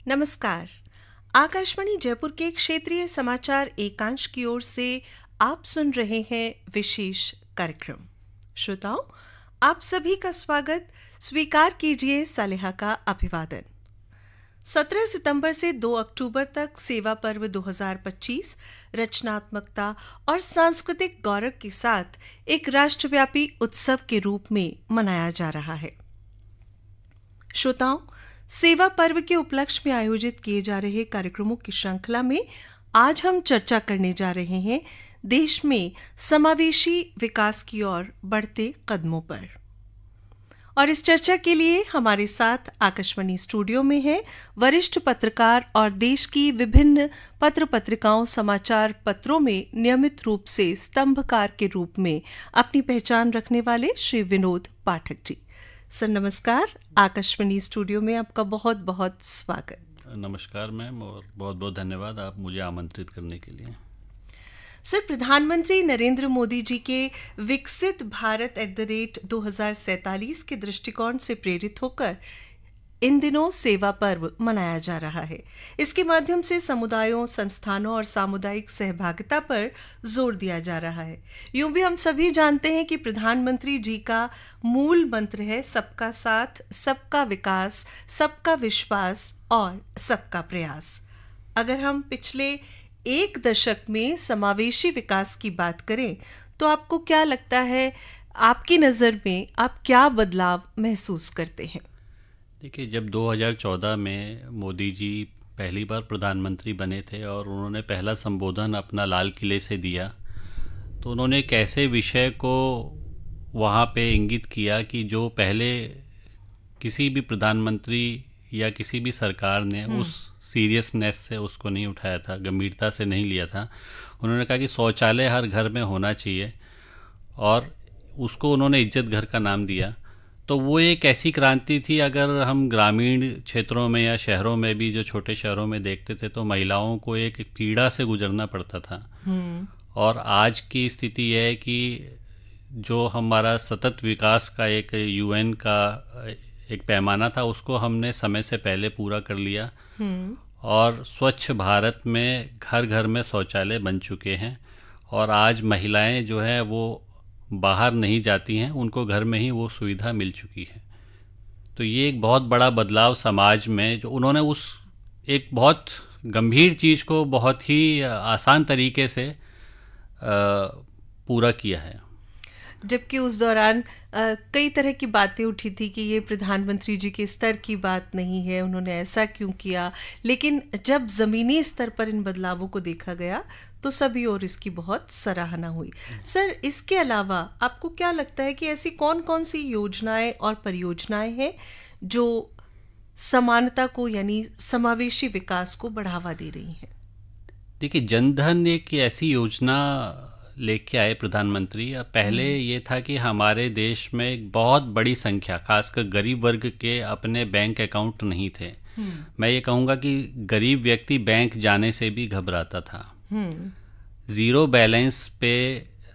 नमस्कार। आकाशवाणी जयपुर के क्षेत्रीय समाचार एकांश की ओर से आप सुन रहे हैं विशेष कार्यक्रम। श्रोताओं, आप सभी का स्वागत। स्वीकार कीजिए सालेहा का अभिवादन। 17 सितंबर से 2 अक्टूबर तक सेवा पर्व 2025 रचनात्मकता और सांस्कृतिक गौरव के साथ एक राष्ट्रव्यापी उत्सव के रूप में मनाया जा रहा है। श्रोताओं, सेवा पर्व के उपलक्ष्य में आयोजित किए जा रहे कार्यक्रमों की श्रृंखला में आज हम चर्चा करने जा रहे हैं देश में समावेशी विकास की ओर बढ़ते कदमों पर। और इस चर्चा के लिए हमारे साथ आकाशवाणी स्टूडियो में है वरिष्ठ पत्रकार और देश की विभिन्न पत्र पत्रिकाओं समाचार पत्रों में नियमित रूप से स्तंभकार के रूप में अपनी पहचान रखने वाले श्री विनोद पाठक जी। सर नमस्कार, आकाशवाणी स्टूडियो में आपका बहुत बहुत स्वागत। नमस्कार मैम, और बहुत बहुत धन्यवाद आप मुझे आमंत्रित करने के लिए। सर, प्रधानमंत्री नरेंद्र मोदी जी के विकसित भारत @2047 के दृष्टिकोण से प्रेरित होकर इन दिनों सेवा पर्व मनाया जा रहा है। इसके माध्यम से समुदायों, संस्थानों और सामुदायिक सहभागिता पर जोर दिया जा रहा है। यूं भी हम सभी जानते हैं कि प्रधानमंत्री जी का मूल मंत्र है सबका साथ, सबका विकास, सबका विश्वास और सबका प्रयास। अगर हम पिछले एक दशक में समावेशी विकास की बात करें तो आपको क्या लगता है, आपकी नज़र में आप क्या बदलाव महसूस करते हैं? देखिए, जब 2014 में मोदी जी पहली बार प्रधानमंत्री बने थे और उन्होंने पहला संबोधन अपना लाल किले से दिया, तो उन्होंने एक ऐसे विषय को वहाँ पे इंगित किया कि जो पहले किसी भी प्रधानमंत्री या किसी भी सरकार ने उस सीरियसनेस से उसको नहीं उठाया था, गंभीरता से नहीं लिया था। उन्होंने कहा कि शौचालय हर घर में होना चाहिए और उसको उन्होंने इज्जत घर का नाम दिया। तो वो एक ऐसी क्रांति थी। अगर हम ग्रामीण क्षेत्रों में या शहरों में भी, जो छोटे शहरों में देखते थे, तो महिलाओं को एक पीड़ा से गुजरना पड़ता था। और आज की स्थिति यह है कि जो हमारा सतत विकास का एक UN का एक पैमाना था, उसको हमने समय से पहले पूरा कर लिया। और स्वच्छ भारत में घर घर में शौचालय बन चुके हैं और आज महिलाएं जो है वो बाहर नहीं जाती हैं, उनको घर में ही वो सुविधा मिल चुकी है। तो ये एक बहुत बड़ा बदलाव समाज में, जो उन्होंने उस एक बहुत गंभीर चीज़ को बहुत ही आसान तरीके से पूरा किया है। जबकि उस दौरान कई तरह की बातें उठी थी कि ये प्रधानमंत्री जी के स्तर की बात नहीं है, उन्होंने ऐसा क्यों किया। लेकिन जब ज़मीनी स्तर पर इन बदलावों को देखा गया तो सभी और इसकी बहुत सराहना हुई। सर, इसके अलावा आपको क्या लगता है कि ऐसी कौन कौन सी योजनाएं और परियोजनाएं हैं जो समानता को यानी समावेशी विकास को बढ़ावा दे रही हैं? देखिए, जनधन एक ऐसी योजना लेके आए प्रधानमंत्री। पहले ये था कि हमारे देश में एक बहुत बड़ी संख्या, खासकर गरीब वर्ग के अपने बैंक अकाउंट नहीं थे। मैं ये कहूँगा कि गरीब व्यक्ति बैंक जाने से भी घबराता था। ज़ीरो बैलेंस पे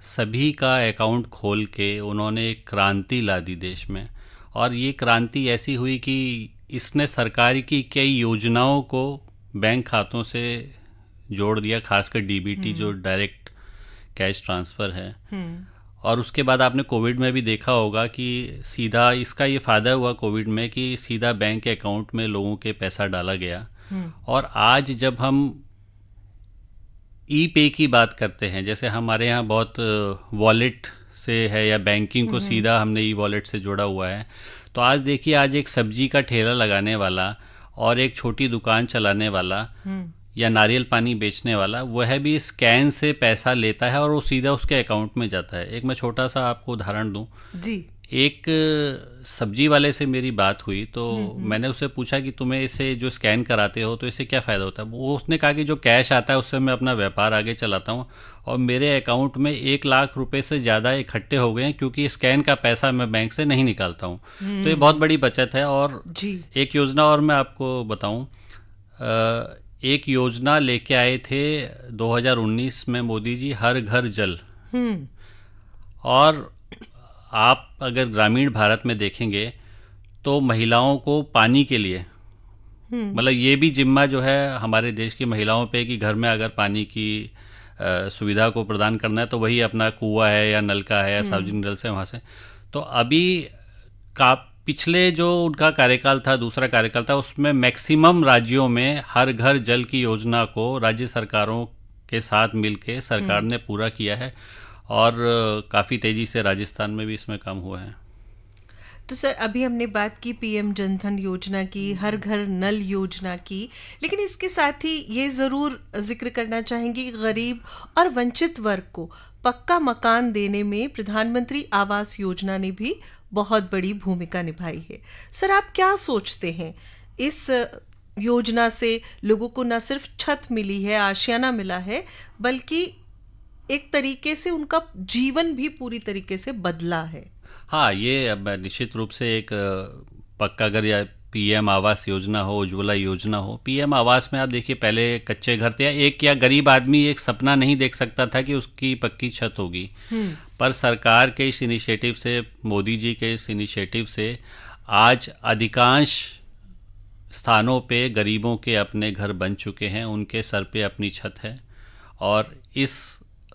सभी का अकाउंट खोल के उन्होंने एक क्रांति ला दी देश में। और ये क्रांति ऐसी हुई कि इसने सरकार की कई योजनाओं को बैंक खातों से जोड़ दिया, खासकर DBT जो डायरेक्ट कैश ट्रांसफ़र है। और उसके बाद आपने कोविड में भी देखा होगा कि सीधा इसका ये फ़ायदा हुआ कोविड में कि सीधा बैंक के अकाउंट में लोगों के पैसा डाला गया। और आज जब हम E-पे की बात करते हैं, जैसे हमारे यहाँ बहुत वॉलेट से है या बैंकिंग को सीधा हमने E-वॉलेट से जोड़ा हुआ है, तो आज देखिए, आज एक सब्जी का ठेला लगाने वाला और एक छोटी दुकान चलाने वाला या नारियल पानी बेचने वाला, वह भी स्कैन से पैसा लेता है और वो सीधा उसके अकाउंट में जाता है। एक मैं छोटा सा आपको उदाहरण दूं जी। एक सब्जी वाले से मेरी बात हुई तो मैंने उससे पूछा कि तुम्हें इसे जो स्कैन कराते हो तो इससे क्या फ़ायदा होता है। वो उसने कहा कि जो कैश आता है उससे मैं अपना व्यापार आगे चलाता हूँ और मेरे अकाउंट में 1 लाख रुपए से ज़्यादा इकट्ठे हो गए हैं क्योंकि स्कैन का पैसा मैं बैंक से नहीं निकालता हूँ। तो ये बहुत बड़ी बचत है। और एक योजना और मैं आपको बताऊँ, एक योजना लेके आए थे 2019 में मोदी जी, हर घर जल। और आप अगर ग्रामीण भारत में देखेंगे तो महिलाओं को पानी के लिए मतलब ये भी जिम्मा जो है हमारे देश की महिलाओं पे कि घर में अगर पानी की सुविधा को प्रदान करना है तो वही अपना कुआं है या नलका है या सार्वजनिक नल से वहाँ से। तो अभी का पिछले जो उनका कार्यकाल था, दूसरा कार्यकाल था, उसमें मैक्सिमम राज्यों में हर घर जल की योजना को राज्य सरकारों के साथ मिलके सरकार ने पूरा किया है और काफ़ी तेज़ी से राजस्थान में भी इसमें काम हुआ है। तो सर अभी हमने बात की पीएम जनधन योजना की, हर घर नल योजना की, लेकिन इसके साथ ही ये ज़रूर जिक्र करना चाहेंगे कि गरीब और वंचित वर्ग को पक्का मकान देने में प्रधानमंत्री आवास योजना ने भी बहुत बड़ी भूमिका निभाई है। सर आप क्या सोचते हैं, इस योजना से लोगों को न सिर्फ छत मिली है, आशियाना मिला है, बल्कि एक तरीके से उनका जीवन भी पूरी तरीके से बदला है? हाँ, ये अब निश्चित रूप से एक पक्का घर या पीएम आवास योजना हो, उज्ज्वला योजना हो। पीएम आवास में आप देखिए पहले कच्चे घर थे, एक या गरीब आदमी एक सपना नहीं देख सकता था कि उसकी पक्की छत होगी। पर सरकार के इस इनिशिएटिव से, मोदी जी के इस इनिशिएटिव से आज अधिकांश स्थानों पे गरीबों के अपने घर बन चुके हैं, उनके सर पे अपनी छत है और इस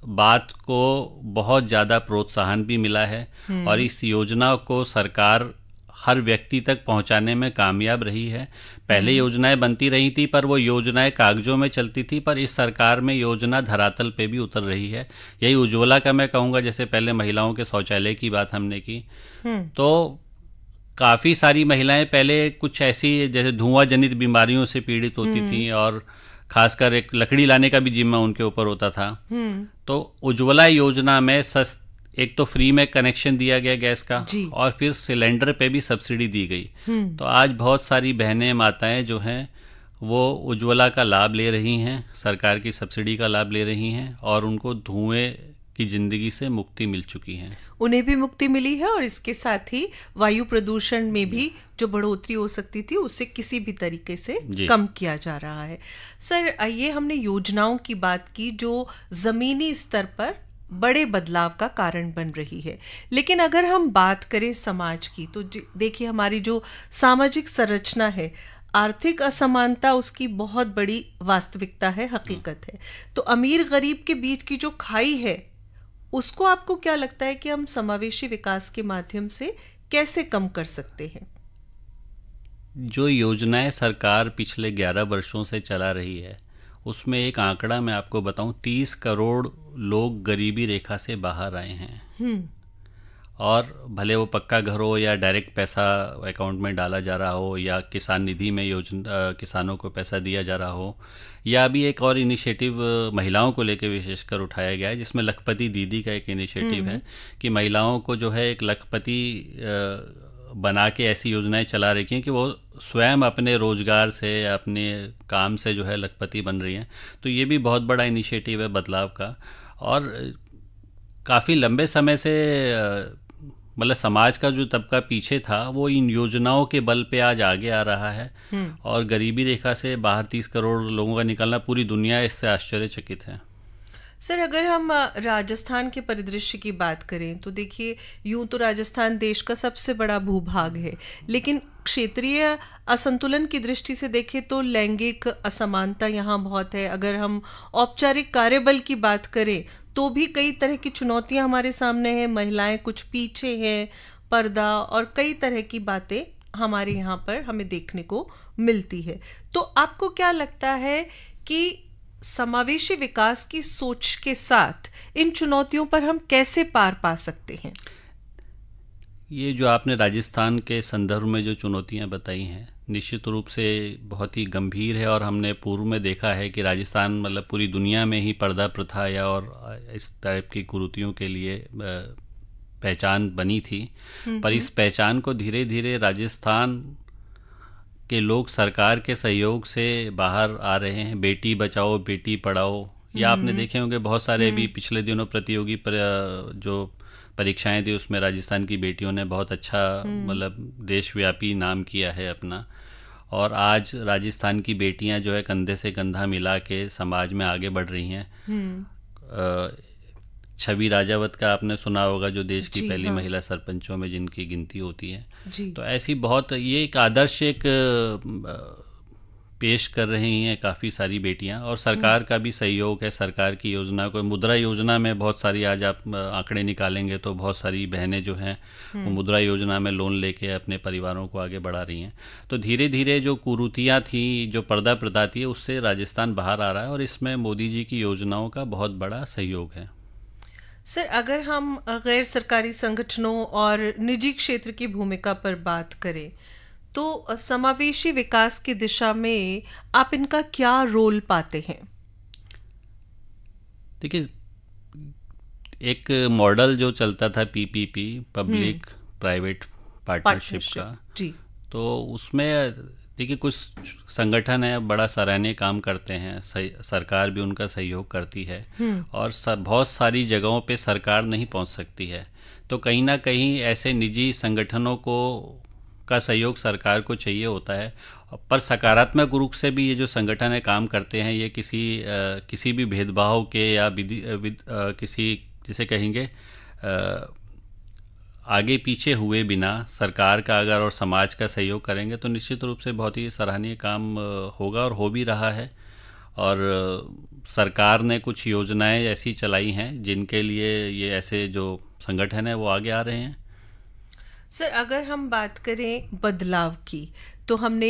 बात को बहुत ज़्यादा प्रोत्साहन भी मिला है और इस योजना को सरकार हर व्यक्ति तक पहुंचाने में कामयाब रही है। पहले योजनाएं बनती रही थी पर वो योजनाएं कागजों में चलती थी, पर इस सरकार में योजना धरातल पे भी उतर रही है। यही उज्ज्वला का मैं कहूँगा, जैसे पहले महिलाओं के शौचालय की बात हमने की, तो काफ़ी सारी महिलाएं पहले कुछ ऐसी जैसे धुआं जनित बीमारियों से पीड़ित होती थी और खासकर एक लकड़ी लाने का भी जिम्मा उनके ऊपर होता था। तो उज्ज्वला योजना में एक तो फ्री में कनेक्शन दिया गया गैस का और फिर सिलेंडर पे भी सब्सिडी दी गई। तो आज बहुत सारी बहनें, माताएं जो हैं वो उज्ज्वला का लाभ ले रही हैं, सरकार की सब्सिडी का लाभ ले रही हैं और उनको धुएं की जिंदगी से मुक्ति मिल चुकी है। उन्हें भी मुक्ति मिली है और इसके साथ ही वायु प्रदूषण में भी जो बढ़ोतरी हो सकती थी उससे किसी भी तरीके से कम किया जा रहा है। सर ये हमने योजनाओं की बात की जो जमीनी स्तर पर बड़े बदलाव का कारण बन रही है, लेकिन अगर हम बात करें समाज की तो देखिए हमारी जो सामाजिक संरचना है, आर्थिक असमानता उसकी बहुत बड़ी वास्तविकता है, हकीकत है। तो अमीर गरीब के बीच की जो खाई है उसको आपको क्या लगता है कि हम समावेशी विकास के माध्यम से कैसे कम कर सकते हैं? जो योजनाएं सरकार पिछले 11 वर्षों से चला रही है उसमें एक आंकड़ा मैं आपको बताऊं, 30 करोड़ लोग गरीबी रेखा से बाहर आए हैं। और भले वो पक्का घर हो या डायरेक्ट पैसा अकाउंट में डाला जा रहा हो या किसान निधि में किसानों को पैसा दिया जा रहा हो, या अभी एक और इनिशिएटिव महिलाओं को लेकर विशेषकर उठाया गया है जिसमें लखपति दीदी का एक इनिशिएटिव है कि महिलाओं को जो है एक लखपति बना के ऐसी योजनाएं चला रखी हैं कि वो स्वयं अपने रोजगार से या अपने काम से जो है लखपति बन रही हैं। तो ये भी बहुत बड़ा इनिशिएटिव है बदलाव का और काफ़ी लंबे समय से मतलब समाज का जो तबका पीछे था वो इन योजनाओं के बल पे आज आगे आ रहा है और गरीबी रेखा से बाहर 30 करोड़ लोगों का निकलना, पूरी दुनिया इससे आश्चर्यचकित है। सर अगर हम राजस्थान के परिदृश्य की बात करें तो देखिए यूं तो राजस्थान देश का सबसे बड़ा भूभाग है, लेकिन क्षेत्रीय असंतुलन की दृष्टि से देखें तो लैंगिक असमानता यहाँ बहुत है। अगर हम औपचारिक कार्यबल की बात करें तो भी कई तरह की चुनौतियां हमारे सामने हैं, महिलाएं कुछ पीछे हैं, पर्दा और कई तरह की बातें हमारे यहाँ पर हमें देखने को मिलती है। तो आपको क्या लगता है कि समावेशी विकास की सोच के साथ इन चुनौतियों पर हम कैसे पार पा सकते हैं? ये जो आपने राजस्थान के संदर्भ में जो चुनौतियां बताई हैं निश्चित रूप से बहुत ही गंभीर है और हमने पूर्व में देखा है कि राजस्थान मतलब पूरी दुनिया में ही पर्दा प्रथा या और इस टाइप की कुरीतियों के लिए पहचान बनी थी। पर इस पहचान को धीरे धीरे राजस्थान के लोग सरकार के सहयोग से बाहर आ रहे हैं। बेटी बचाओ बेटी पढ़ाओ, या आपने देखे होंगे बहुत सारे अभी पिछले दिनों प्रतियोगी जो परीक्षाएं थी उसमें राजस्थान की बेटियों ने बहुत अच्छा मतलब देशव्यापी नाम किया है अपना। और आज राजस्थान की बेटियां जो है कंधे से कंधा मिला के समाज में आगे बढ़ रही हैं। छवि राजावत का आपने सुना होगा, जो देश की पहली महिला सरपंचों में जिनकी गिनती होती है। तो ऐसी बहुत ये एक आदर्श एक पेश कर रही हैं काफ़ी सारी बेटियां, और सरकार का भी सहयोग है। सरकार की योजना को, मुद्रा योजना में बहुत सारी, आज आप आंकड़े निकालेंगे तो बहुत सारी बहनें जो हैं वो मुद्रा योजना में लोन लेके अपने परिवारों को आगे बढ़ा रही हैं। तो धीरे धीरे जो कुरीतियाँ थी, जो पर्दा प्रथा थी, उससे राजस्थान बाहर आ रहा है, और इसमें मोदी जी की योजनाओं का बहुत बड़ा सहयोग है। सर, अगर हम गैर सरकारी संगठनों और निजी क्षेत्र की भूमिका पर बात करें तो समावेशी विकास की दिशा में आप इनका क्या रोल पाते हैं? देखिए, एक मॉडल जो चलता था पीपीपी, पब्लिक प्राइवेट पार्टनरशिप का, जी, तो उसमें देखिए कुछ संगठन है बड़ा सराहनीय काम करते हैं, सरकार भी उनका सहयोग करती है, और बहुत सारी जगहों पे सरकार नहीं पहुंच सकती है, तो कहीं ना कहीं ऐसे निजी संगठनों को का सहयोग सरकार को चाहिए होता है। पर सकारात्मक रूप से भी ये जो संगठन है काम करते हैं, ये किसी भी भेदभाव के या किसी जिसे कहेंगे आगे पीछे हुए बिना सरकार का अगर और समाज का सहयोग करेंगे तो निश्चित रूप से बहुत ही सराहनीय काम होगा, और हो भी रहा है। और सरकार ने कुछ योजनाएं ऐसी चलाई हैं जिनके लिए ये ऐसे जो संगठन है वो आगे आ रहे हैं। सर, अगर हम बात करें बदलाव की, तो हमने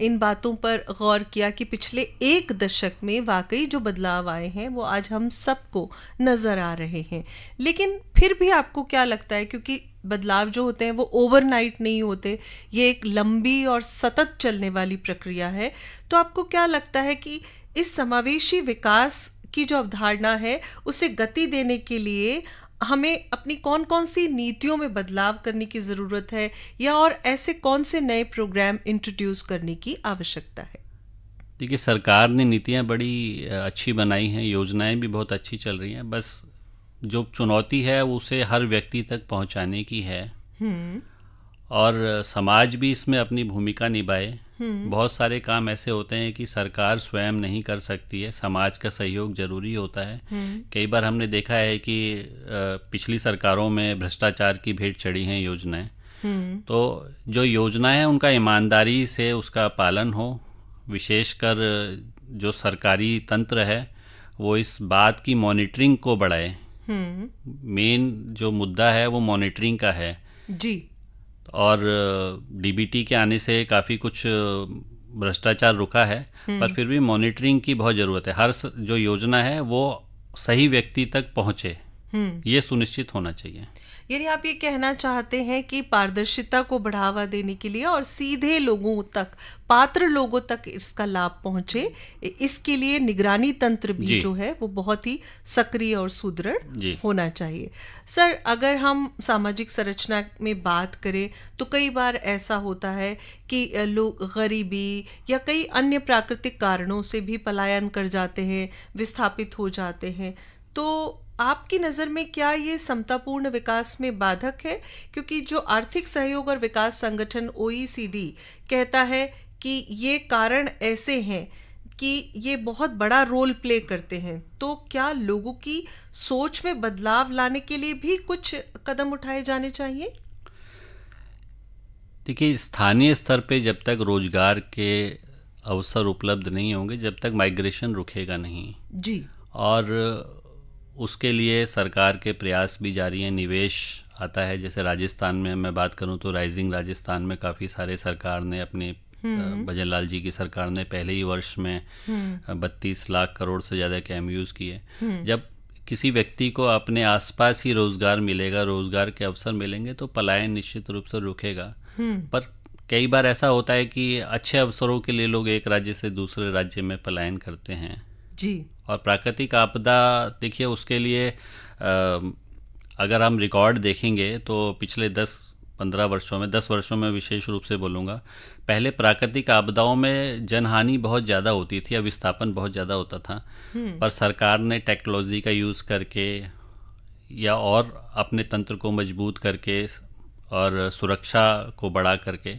इन बातों पर गौर किया कि पिछले एक दशक में वाकई जो बदलाव आए हैं वो आज हम सबको नज़र आ रहे हैं, लेकिन फिर भी आपको क्या लगता है, क्योंकि बदलाव जो होते हैं वो ओवरनाइट नहीं होते, ये एक लंबी और सतत चलने वाली प्रक्रिया है, तो आपको क्या लगता है कि इस समावेशी विकास की जो अवधारणा है उसे गति देने के लिए हमें अपनी कौन कौन सी नीतियों में बदलाव करने की ज़रूरत है, या और ऐसे कौन से नए प्रोग्राम इंट्रोड्यूस करने की आवश्यकता है? देखिए, सरकार ने नीतियाँ बड़ी अच्छी बनाई हैं, योजनाएं भी बहुत अच्छी चल रही हैं, बस जो चुनौती है उसे हर व्यक्ति तक पहुंचाने की है, और समाज भी इसमें अपनी भूमिका निभाए। बहुत सारे काम ऐसे होते हैं कि सरकार स्वयं नहीं कर सकती है, समाज का सहयोग जरूरी होता है। कई बार हमने देखा है कि पिछली सरकारों में भ्रष्टाचार की भेंट चढ़ी हैं योजनाएं, तो जो योजनाएं हैं उनका ईमानदारी से उसका पालन हो, विशेषकर जो सरकारी तंत्र है वो इस बात की मॉनिटरिंग को बढ़ाए। मेन जो मुद्दा है वो मॉनिटरिंग का है जी, और डीबीटी के आने से काफ़ी कुछ भ्रष्टाचार रुका है, पर फिर भी मॉनिटरिंग की बहुत ज़रूरत है। हर जो योजना है वो सही व्यक्ति तक पहुँचे, ये सुनिश्चित होना चाहिए। यानी आप ये कहना चाहते हैं कि पारदर्शिता को बढ़ावा देने के लिए और सीधे लोगों तक, पात्र लोगों तक इसका लाभ पहुंचे, इसके लिए निगरानी तंत्र भी जो है वो बहुत ही सक्रिय और सुदृढ़ होना चाहिए। सर, अगर हम सामाजिक संरचना में बात करें तो कई बार ऐसा होता है कि लोग गरीबी या कई अन्य प्राकृतिक कारणों से भी पलायन कर जाते हैं, विस्थापित हो जाते हैं, तो आपकी नज़र में क्या ये समतापूर्ण विकास में बाधक है? क्योंकि जो आर्थिक सहयोग और विकास संगठन OECD कहता है कि ये कारण ऐसे हैं कि ये बहुत बड़ा रोल प्ले करते हैं, तो क्या लोगों की सोच में बदलाव लाने के लिए भी कुछ कदम उठाए जाने चाहिए? देखिए, स्थानीय स्तर पे जब तक रोजगार के अवसर उपलब्ध नहीं होंगे, जब तक माइग्रेशन रुकेगा नहीं जी, और उसके लिए सरकार के प्रयास भी जारी हैं, निवेश आता है। जैसे राजस्थान में मैं बात करूं तो राइजिंग राजस्थान में काफ़ी सारे सरकार ने अपने भजन लाल जी की सरकार ने पहले ही वर्ष में 32 लाख करोड़ से ज़्यादा के MOUs किए। जब किसी व्यक्ति को अपने आसपास ही रोज़गार मिलेगा, रोज़गार के अवसर मिलेंगे, तो पलायन निश्चित रूप से रुकेगा। पर कई बार ऐसा होता है कि अच्छे अवसरों के लिए लोग एक राज्य से दूसरे राज्य में पलायन करते हैं जी, और प्राकृतिक आपदा, देखिए उसके लिए अगर हम रिकॉर्ड देखेंगे तो पिछले 10-15 वर्षों में, 10 वर्षों में विशेष रूप से बोलूँगा, पहले प्राकृतिक आपदाओं में जनहानि बहुत ज़्यादा होती थी या विस्थापन बहुत ज़्यादा होता था, पर सरकार ने टेक्नोलॉजी का यूज़ करके या और अपने तंत्र को मजबूत करके और सुरक्षा को बढ़ा करके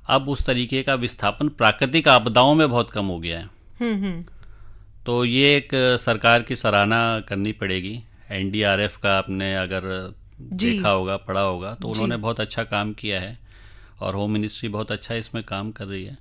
अब उस तरीके का विस्थापन प्राकृतिक आपदाओं में बहुत कम हो गया है। तो ये एक सरकार की सराहना करनी पड़ेगी। NDRF का आपने अगर देखा होगा, पढ़ा होगा, तो उन्होंने बहुत अच्छा काम किया है और होम मिनिस्ट्री बहुत अच्छा इसमें काम कर रही है।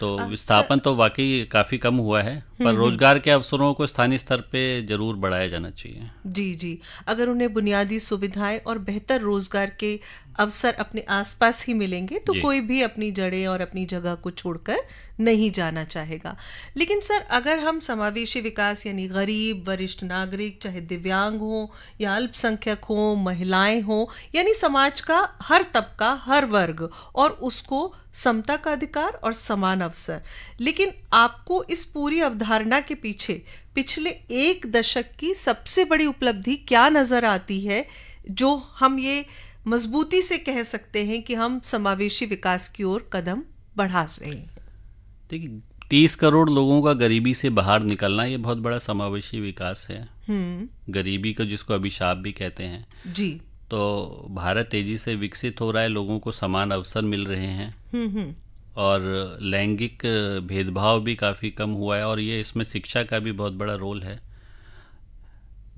तो विस्थापन तो वाकई काफ़ी कम हुआ है, पर रोजगार के अवसरों को स्थानीय स्तर पे जरूर बढ़ाया जाना चाहिए। जी जी, अगर उन्हें बुनियादी सुविधाएं और बेहतर रोजगार के अवसर अपने आसपास ही मिलेंगे तो कोई भी अपनी जड़ें और अपनी जगह को छोड़कर नहीं जाना चाहेगा। लेकिन सर, अगर हम समावेशी विकास यानी गरीब, वरिष्ठ नागरिक, चाहे दिव्यांग हो या अल्पसंख्यक हो, महिलाएं हो, यानी समाज का हर तबका, हर वर्ग, और उसको समता का अधिकार और समान अवसर, लेकिन आपको इस पूरी अवधारणा के पीछे पिछले 1 दशक की सबसे बड़ी उपलब्धि क्या नजर आती है जो हम ये मजबूती से कह सकते हैं कि हम समावेशी विकास की ओर कदम बढ़ा रहे हैं? देखिए, 30 करोड़ लोगों का गरीबी से बाहर निकलना ये बहुत बड़ा समावेशी विकास है। गरीबी को जिसको अभिशाप भी कहते हैं जी। तो भारत तेजी से विकसित हो रहा है, लोगों को समान अवसर मिल रहे हैं और लैंगिक भेदभाव भी काफ़ी कम हुआ है, और ये इसमें शिक्षा का भी बहुत बड़ा रोल है।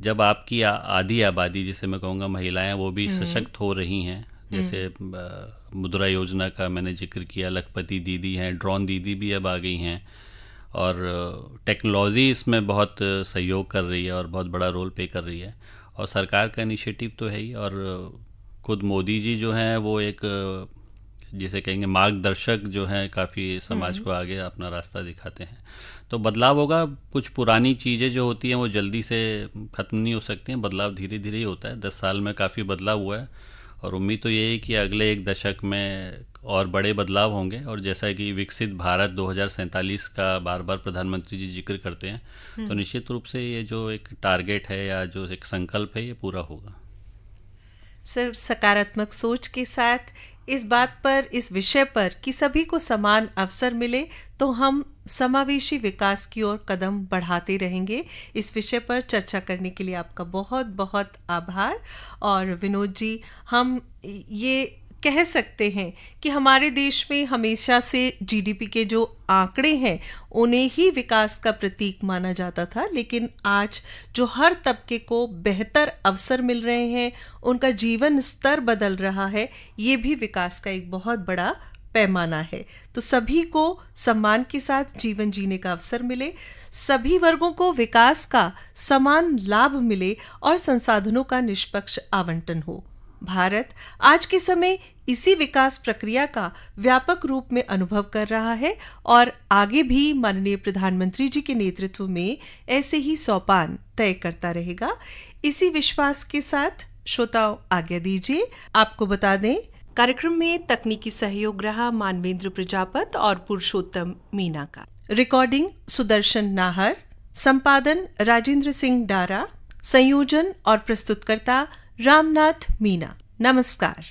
जब आपकी आधी आबादी, जिसे मैं कहूँगा महिलाएं, वो भी सशक्त हो रही हैं, जैसे मुद्रा योजना का मैंने जिक्र किया, लखपति दीदी हैं, ड्रोन दीदी भी अब आ गई हैं, और टेक्नोलॉजी इसमें बहुत सहयोग कर रही है और बहुत बड़ा रोल प्ले कर रही है, और सरकार का इनिशिएटिव तो है ही, और खुद मोदी जी जो हैं वो एक जिसे कहेंगे मार्गदर्शक जो हैं, काफ़ी समाज को आगे अपना रास्ता दिखाते हैं। तो बदलाव होगा। कुछ पुरानी चीज़ें जो होती हैं वो जल्दी से ख़त्म नहीं हो सकती हैं, बदलाव धीरे धीरे ही होता है। 10 साल में काफ़ी बदलाव हुआ है, और उम्मीद तो ये है कि अगले 1 दशक में और बड़े बदलाव होंगे। और जैसा कि विकसित भारत 2047 का बार बार प्रधानमंत्री जी जिक्र करते हैं, तो निश्चित रूप से ये जो एक टारगेट है या जो एक संकल्प है, ये पूरा होगा। सर, सकारात्मक सोच के साथ इस बात पर, इस विषय पर कि सभी को समान अवसर मिले, तो हम समावेशी विकास की ओर कदम बढ़ाते रहेंगे। इस विषय पर चर्चा करने के लिए आपका बहुत बहुत आभार। और विनोद जी, हम ये कह सकते हैं कि हमारे देश में हमेशा से जीडीपी के जो आंकड़े हैं उन्हें ही विकास का प्रतीक माना जाता था, लेकिन आज जो हर तबके को बेहतर अवसर मिल रहे हैं, उनका जीवन स्तर बदल रहा है, ये भी विकास का एक बहुत बड़ा पैमाना है। तो सभी को सम्मान के साथ जीवन जीने का अवसर मिले, सभी वर्गों को विकास का समान लाभ मिले और संसाधनों का निष्पक्ष आवंटन हो। भारत आज के समय इसी विकास प्रक्रिया का व्यापक रूप में अनुभव कर रहा है और आगे भी माननीय प्रधानमंत्री जी के नेतृत्व में ऐसे ही सोपान तय करता रहेगा। इसी विश्वास के साथ श्रोताओं, आज्ञा दीजिए। आपको बता दें, कार्यक्रम में तकनीकी सहयोग रहा मानवेंद्र प्रजापत और पुरुषोत्तम मीना का। रिकॉर्डिंग सुदर्शन नाहर, संपादन राजेंद्र सिंह डारा, संयोजन और प्रस्तुतकर्ता रामनाथ मीना। नमस्कार।